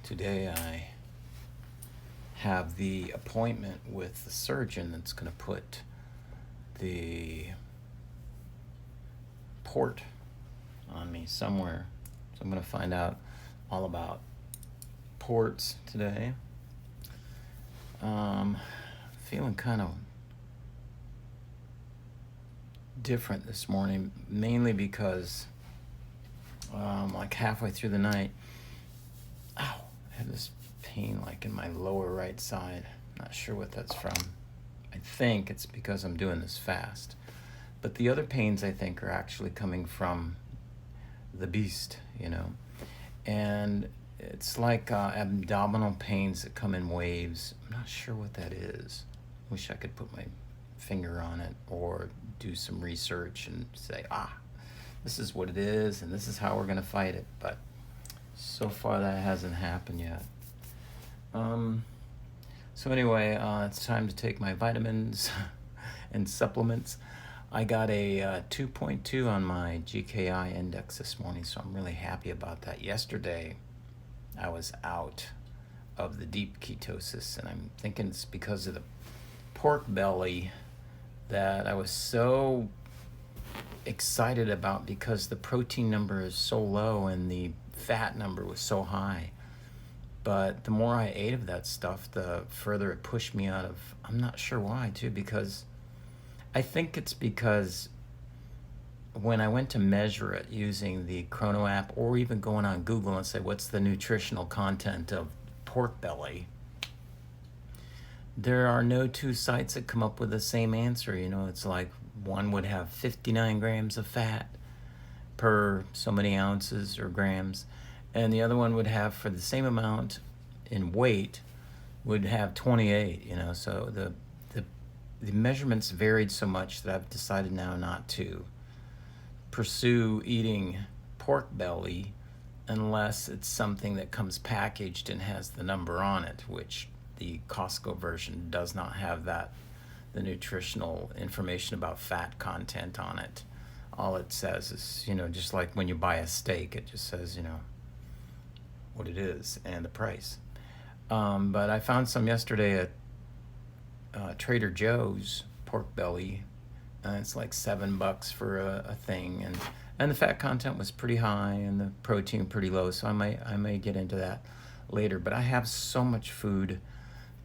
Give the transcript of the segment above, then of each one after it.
Today I have the appointment with the surgeon that's going to put the port on me somewhere. So I'm going to find out all about ports today. Feeling kind of different this morning, mainly because like halfway through the night, I had this pain like in my lower right side. Not sure what that's from. I think it's because I'm doing this fast. But the other pains I think are actually coming from the beast, And it's like abdominal pains that come in waves. I'm not sure what that is. Wish I could put my finger on it or do some research and say, this is what it is and this is how we're going to fight it. But so far that hasn't happened yet. So anyway, it's time to take my vitamins and supplements. I got a 2.2 on my GKI index this morning, so I'm really happy about that. Yesterday, I was out of the deep ketosis, and I'm thinking it's because of the pork belly that I was so excited about, because the protein number is so low and the fat number was so high. But the more I ate of that stuff, the further it pushed me out of, I'm not sure why too, because I think it's because when I went to measure it using the Chrono app, or even going on Google and say, what's the nutritional content of pork belly? There are no two sites that come up with the same answer. It's like one would have 59 grams of fat per so many ounces or grams, and the other one would have, for the same amount in weight, would have 28. So the measurements varied so much that I've decided now not to pursue eating pork belly unless it's something that comes packaged and has the number on it, which the Costco version does not have that, the nutritional information about fat content on it. All it says is, just like when you buy a steak, it just says, what it is and the price. But I found some yesterday at Trader Joe's pork belly. It's like $7 for a thing, and the fat content was pretty high and the protein pretty low. So I may get into that later. But I have so much food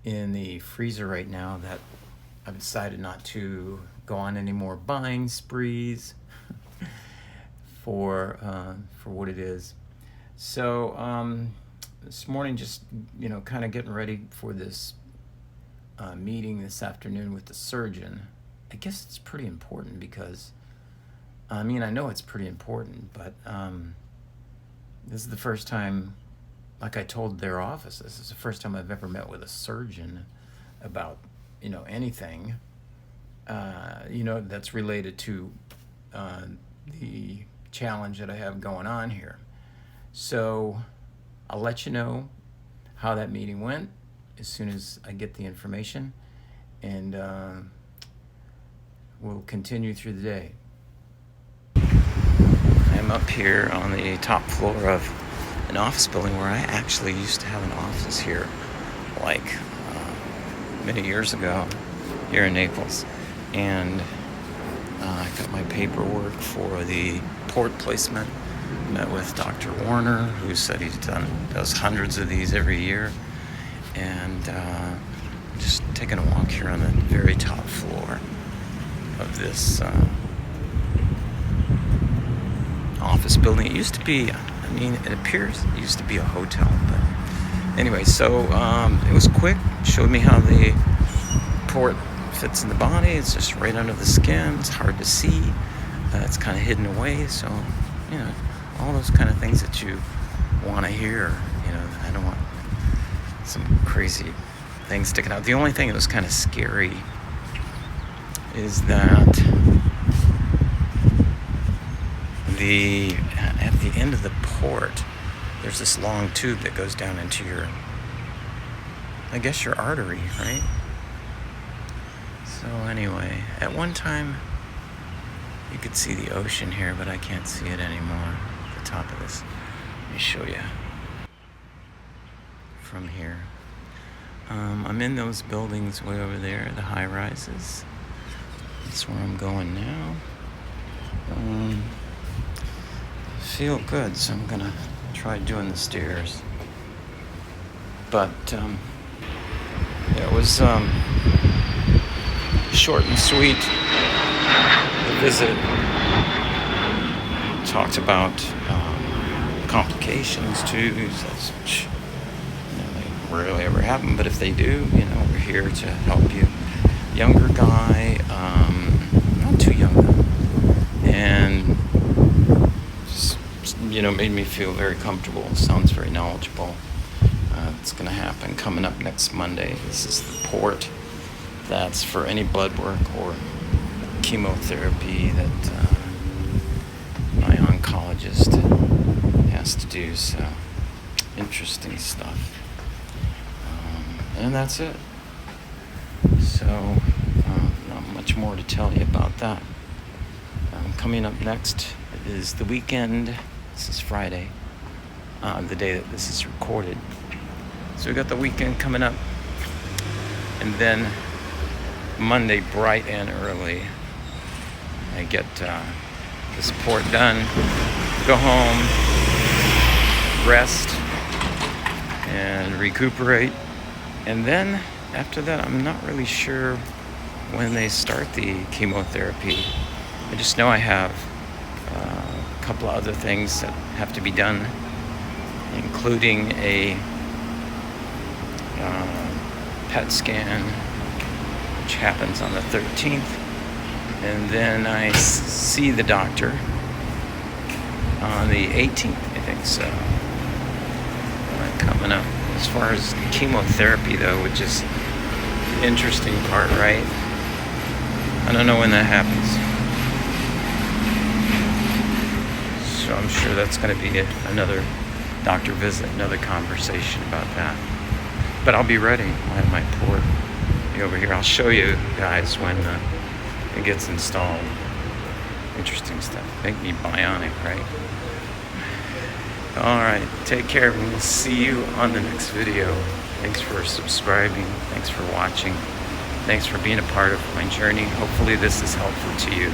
in the freezer right now that I've decided not to go on any more buying sprees for what it is. So this morning, just kind of getting ready for this meeting this afternoon with the surgeon. I guess it's pretty important because, I know it's pretty important, but this is the first time, like I told their office, this is the first time I've ever met with a surgeon about, anything, that's related to the challenge that I have going on here. So I'll let you know how that meeting went as soon as I get the information, and we'll continue through the day. I'm up here on the top floor of an office building where I actually used to have an office here, like many years ago, here in Naples. And I got my paperwork for the port placement. Met with Dr. Warner, who said he does hundreds of these every year. And just taking a walk here on the very top floor of this office building. It used to be, it appears it used to be a hotel, but anyway, so it was quick. Showed me how the port fits in the body. It's just right under the skin. It's hard to see. It's kind of hidden away, so all those kind of things that you want to hear. I don't want some crazy things sticking out. The only thing that was kind of scary is that at the end of the port, there's this long tube that goes down into your artery, right? So anyway, at one time you could see the ocean here, but I can't see it anymore at the top of this. Let me show you. from here. I'm in those buildings way over there, the high rises. That's where I'm going now. Feel good, so I'm gonna try doing the stairs. But it was short and sweet. The visit talked about complications too. So they rarely ever happen, but if they do, we're here to help you. Younger guy, not too young though, and just, made me feel very comfortable. Sounds very knowledgeable. It's going to happen coming up next Monday. This is the port. That's for any blood work or chemotherapy that my oncologist has to do. So, interesting stuff. And that's it. So, not much more to tell you about that. Coming up next is the weekend. This is Friday, the day that this is recorded. So we got the weekend coming up, and then Monday, bright and early, I get this report done, go home, rest, and recuperate. And then after that, I'm not really sure when they start the chemotherapy. I just know I have a couple of other things that have to be done, including a PET scan, which happens on the 13th, and then I see the doctor on the 18th, I think so. Coming up. As far as chemotherapy though, which is the interesting part, right? I don't know when that happens. So I'm sure that's going to be another doctor visit, another conversation about that. But I'll be ready. I'll have my port over here. I'll show you guys when it gets installed. Interesting stuff. Make me bionic, right? Alright, take care, and we'll see you on the next video. Thanks for subscribing. Thanks for watching. Thanks for being a part of my journey. Hopefully this is helpful to you.